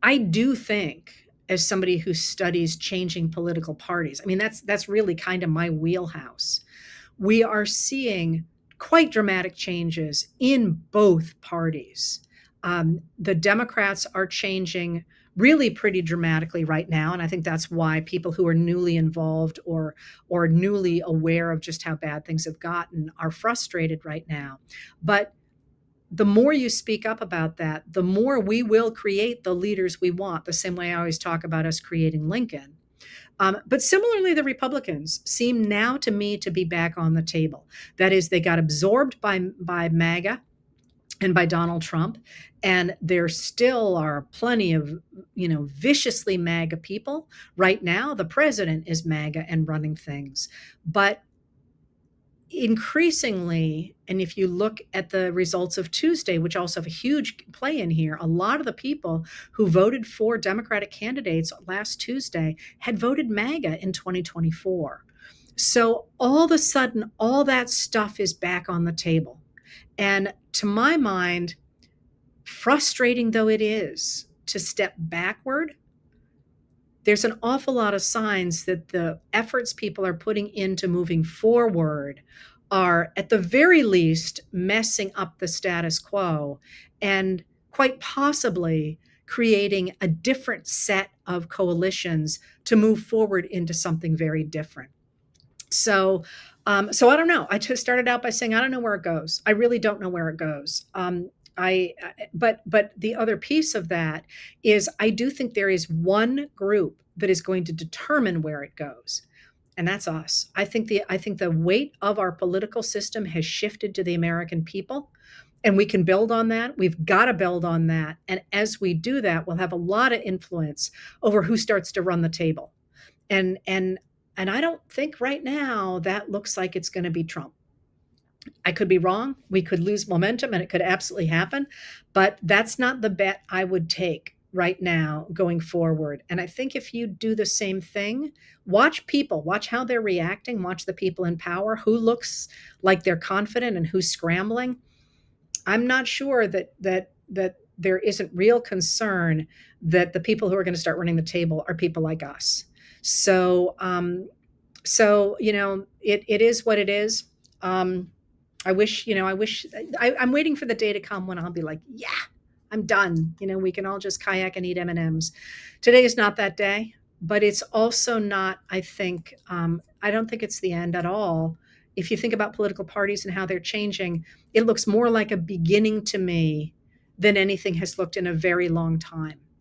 I do think, as somebody who studies changing political parties, I mean, that's really kind of my wheelhouse. We are seeing quite dramatic changes in both parties. The Democrats are changing really pretty dramatically right now, and I think that's why people who are newly involved or newly aware of just how bad things have gotten are frustrated right now. But the more you speak up about that, the more we will create the leaders we want, the same way I always talk about us creating Lincoln. But similarly, the Republicans seem now to me to be back on the table. That is, they got absorbed by MAGA and by Donald Trump, and there still are plenty of viciously MAGA people. Right now, the president is MAGA and running things, but increasingly, and if you look at the results of Tuesday, which also have a huge play in here, a lot of the people who voted for Democratic candidates last Tuesday had voted MAGA in 2024. So all of a sudden, all that stuff is back on the table. And to my mind, frustrating though it is to step backward, there's an awful lot of signs that the efforts people are putting into moving forward are, at the very least, messing up the status quo and quite possibly creating a different set of coalitions to move forward into something very different. So, so I don't know. I just started out by saying I don't know where it goes. I really don't know where it goes. But the other piece of that is I do think there is one group that is going to determine where it goes, and that's us. I think the weight of our political system has shifted to the American people, and we can build on that. We've got to build on that, and as we do that, we'll have a lot of influence over who starts to run the table. And I don't think right now that looks like it's going to be Trump. I could be wrong. We could lose momentum and it could absolutely happen, but that's not the bet I would take right now going forward. And I think if you do the same thing, watch people, watch how they're reacting, watch the people in power, who looks like they're confident and who's scrambling. I'm not sure that there isn't real concern that the people who are going to start running the table are people like us. So, it is what it is. Um, I'm waiting for the day to come when I'll be like, yeah, I'm done. We can all just kayak and eat M&Ms. Today is not that day, but it's also not, I don't think it's the end at all. If you think about political parties and how they're changing, it looks more like a beginning to me than anything has looked in a very long time.